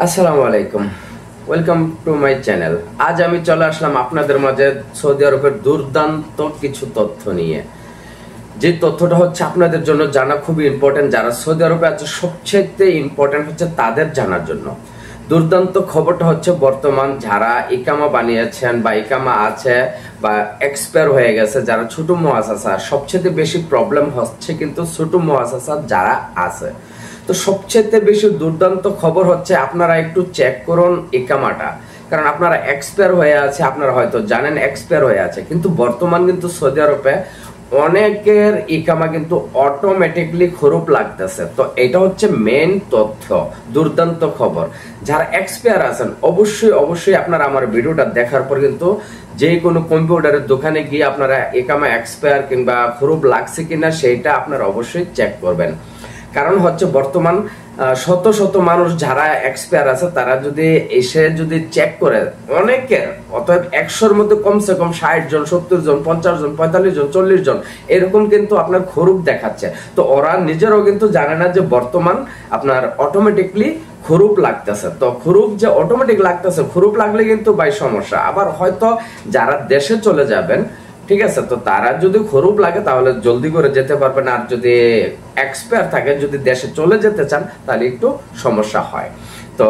আসসালামু আলাইকুম, welcome to my channel. আজ আমি চলে আসলাম আপনাদের মাঝে সৌদি আরবের দুর্দান্ত কিছু তথ্য নিয়ে। যে তথ্যটা হচ্ছে আপনাদের জন্য জানা খুবই ইম্পর্টেন্ট। যারা সৌদি আরবে আছে সবচেয়ে ইম্পর্টেন্ট হচ্ছে তাদের জানার জন্য। দুর্দান্ত খবরটা হচ্ছে বর্তমান যারা ইকামা বানিয়েছেন বা ইকামা আছে বা এক্সপায়ার হয়ে গেছে, যারা ছোট মুআসাসা, সবচেয়ে বেশি প্রবলেম হচ্ছে কিন্তু ছোট মুআসাসা যারা আছে। তো সবচেয়ে বেশি দুর্দান্ত খবর হচ্ছে আপনারা একটু চেক করুন ইকামাটা, কারণ আপনারা এক্সপায়ার হয়ে আছে, আপনারা হয়তো জানেন এক্সপায়ার হয়ে আছে, কিন্তু বর্তমান কিন্তু সৌদি আরবে অনেকের ইকামা কিন্তু অটোমেটিকলি খরুপ লাগতেছে। তো এটা হচ্ছে মেইন তথ্য, দুর্দান্ত খবর। যারা এক্সপায়ার আছেন অবশ্যই আপনারা আমার ভিডিওটা দেখার পর কিন্তু যে কোনো কম্পিউটারের দোকানে গিয়ে আপনারা ইকামা এক্সপায়ার কিংবা খরুপ লাগছে কিনা সেইটা আপনারা অবশ্যই চেক করবেন। কারণ হচ্ছে বর্তমান শত শত মানুষ যারা এক্সপায়ার আছে তারা যদি এসে যদি চেক করে অনেকের, অতএব 100-র মধ্যে কমসে কম 60 জন, 70 জন, 50 জন, 45 জন, 40 জন এরকম কিন্তু আপনার খরুপ দেখাচ্ছে। তো ওরা নিজেরাও কিন্তু জানে না যে বর্তমান আপনার অটোমেটিকলি খরুপ লাগতেছে। তো খরুপ যে অটোমেটিক লাগতেছে, খরুপ লাগলে কিন্তু ভাই সমস্যা। আবার হয়তো যারা দেশে চলে যাবেন, ঠিক আছে, তো তারা যদি খরুপ লাগে তাহলে জলদি করে যেতে পারবেন। আর যদি এক্সপায়ার থাকে, যদি দেশে চলে যেতে চান তাহলে একটু সমস্যা হয়। তো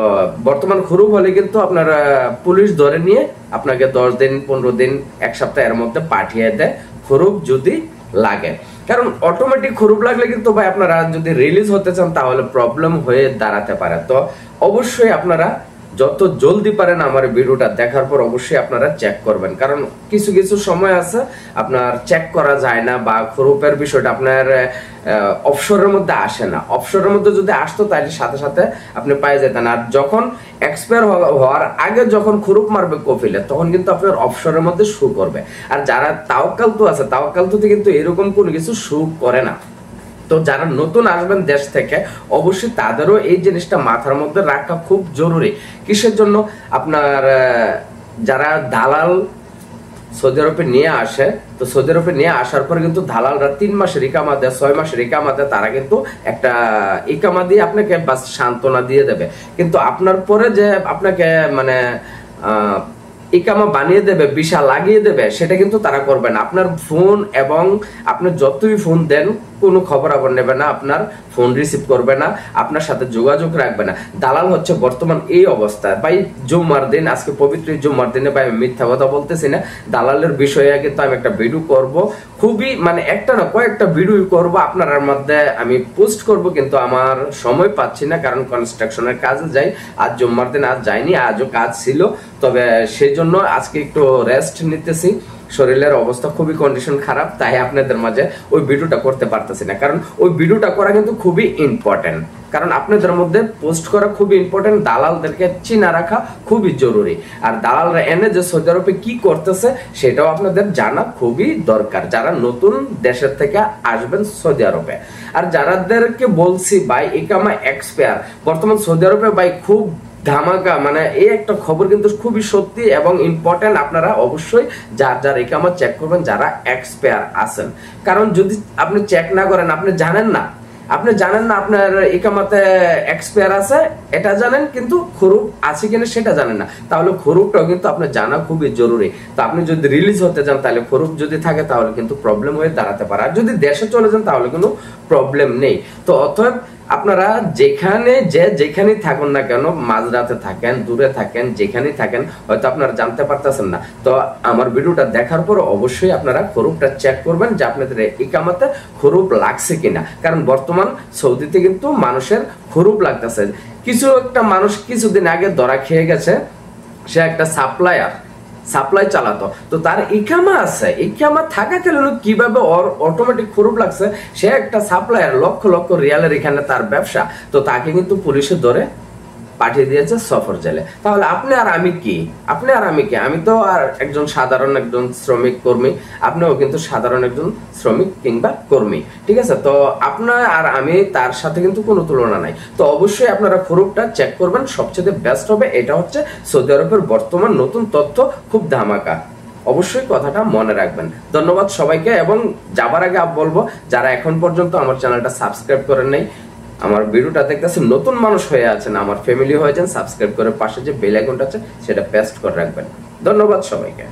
বর্তমান খরুপ হলে কিন্তু আপনার পুলিশ ধরে নিয়ে আপনাকে 10 দিন, 15 দিন, 1 সপ্তাহ এর মধ্যে পাঠিয়ে দেয় খরুপ যদি লাগে। কারণ অটোমেটিক খরুপ লাগলে কিন্তু ভাই আপনারা যদি রিলিজ হতে চান তাহলে প্রবলেম হয়ে দাঁড়াতে পারে। তো অবশ্যই আপনারা যত জলদি পারেন আমার ভিডিওটা দেখার পর অবশ্যই আপনারা চেক করবেন। কারণ কিছু কিছু সময় আছে আপনার চেক করা যায় না, বা খরুপের বিষয়টা আপনার অফশোরের মধ্যে আসে না। অফশোরের মধ্যে যদি আসতো তাহলে সাথে সাথে আপনি পেয়ে যেতেন। আর যখন এক্সপায়ার হওয়ার আগে যখন খরুপ মারবে কফিলে, তখন কিন্তু আপনার অফশোরের মধ্যে শু করবে। আর যারা তাওয়াক্কালতু আছে, তাওয়াক্কালতুতে কিন্তু এরকম কোনো কিছু শু করে না। তো যারা নতুন আসবেন দেশ থেকে অবশ্যই তাদেরও এই জিনিসটা মাথার মধ্যে রাখা খুব জরুরি। কিসের জন্য? আপনার যারা দালাল সৌদি আরবে নিয়ে আসে, তো সৌদি আরবে নিয়ে আসার পর কিন্তু দালালরা 3 মাসের ইকামা দেয়, 6 মাসের ইকামা দেয়। তারা কিন্তু একটা ইকামা দিয়ে আপনাকে বাস সান্ত্বনা দিয়ে দেবে, কিন্তু আপনার পরে যে আপনাকে মানে ইকামা বানিয়ে দেবে, ভিসা লাগিয়ে দেবে, সেটা কিন্তু তারা করবে না। আপনার ফোন এবং আপনি যতই ফোন দেন কোনো খবর আবার নেবে না, আপনার ফোন রিসিভ করবে না, আপনার সাথে যোগাযোগ রাখবে না। দালাল হচ্ছে বর্তমান এই অবস্থা। ভাই জুম্মার দিন, আজকে পবিত্র জুম্মার দিনে, ভাই আমি মিথ্যা কথা বলতেছি না, দালালের বিষয়ে কিন্তু আমি একটা ভিডিও করব, খুবই মানে একটা না কয়েকটা ভিডিও করব আপনার মধ্যে আমি পোস্ট করব, কিন্তু আমার সময় পাচ্ছি না কারণ কনস্ট্রাকশনের কাজে যাই। আজ জুম্মার দিন, আজ যাইনি, আজও কাজ ছিল, তবে সেই জন্য আজকে একটু রেস্ট নিতেছি। শরীরের অবস্থা খুবই কন্ডিশন খারাপ, তাই আপনাদের মাঝে ওই ভিডিওটা করতে পারতেছি না। কারণ ওই ভিডিওটা করা কিন্তু খুবই ইম্পর্টেন্ট, কারণ আপনাদের মধ্যে পোস্ট করা খুবই ইম্পর্টেন্ট। দালালদেরকে চিনা রাখা খুবই জরুরি। আর দালালরা এনে যে সৌদি আরবে কি করতেছে সেটাও আপনাদের জানা খুবই দরকার, যারা নতুন দেশের থেকে আসবেন সৌদি আরবে। আর যারাদেরকে বলছি ভাই ইকামা এক্সপায়ার, বর্তমান সৌদি আরবে ভাই খুব ধামাকা, মানে এই একটা খবর কিন্তু খুবই সত্যি এবং ইম্পর্টেন্ট। আপনারা অবশ্যই যার ইকামা চেক করবেন যারা এক্সপায়ার আছেন। কারণ যদি আপনি চেক না করেন, আপনি জানেন না আপনার ইকামাতে এক্সপায়ার আছে, এটা জানেন কিন্তু খরুপ আছে কিনা সেটা জানেন না, তাহলে খরুপটাও কিন্তু আপনার জানা খুবই জরুরি। তো আপনি যদি রিলিজ হতে চান তাহলে খরুপ যদি থাকে তাহলে কিন্তু প্রবলেম হয়ে দাঁড়াতে পারে। আর যদি দেশে চলে যান তাহলে কিন্তু প্রবলেম নেই। তো অতএব আপনারা যেখানেই থাকুন না কেন, মাঝরাতে থাকেন, দূরে থাকেন, যেখানেই থাকেন, হয়তো আপনারা জানতে পারতেছেন না, তো আমার ভিডিওটা দেখার পর অবশ্যই আপনারা খরুপটা চেক করবেন যে আপনাদের ইকামাতে খরুপ লাগছে কিনা। কারণ বর্তমান সৌদিতে কিন্তু মানুষের খরুপ লাগতেছে। কিছু একটা মানুষ কিছুদিন আগে ধরা খেয়ে গেছে, সে একটা সাপ্লাই চালাতো, তো তার ইকামা আছে, ইকামা থাকাকালীন কিভাবে ওর অটোমেটিক খরুপ লাগছে, সে একটা সাপ্লায়ার, লক্ষ লক্ষ রিয়ালের এখানে তার ব্যবসা, তো তাকে কিন্তু পুলিশে ধরে পাঠিয়ে দিয়েছে সফর জেলে। তাহলে আপনি আর আমি কি? আমি তো আর একজন সাধারণ একজন শ্রমিক কর্মী, আপনিও কিন্তু সাধারণ একজন শ্রমিক কিংবা কর্মী, ঠিক আছে? তো আপনার আর আমি তার সাথে কিন্তু কোনো তুলনা নাই। তো অবশ্যই আপনারা খরুপটা চেক করবেন, সবচেয়ে বেস্ট হবে। এটা হচ্ছে সৌদি আরবের বর্তমান নতুন তথ্য, খুব ধামাকা। অবশ্যই কথাটা মনে রাখবেন। ধন্যবাদ সবাইকে। এবং যাবার আগে বলবো, যারা এখন পর্যন্ত আমার চ্যানেলটা সাবস্ক্রাইব করেন নাই, আমার ভিডিওটা দেখতেছেন, নতুন মানুষ হয়ে আছেন, আমার ফ্যামিলি হয়ে যান, সাবস্ক্রাইব করে পাশে যে বেল আইকনটা আছে সেটা প্রেস করে রাখবেন। ধন্যবাদ সবাইকে।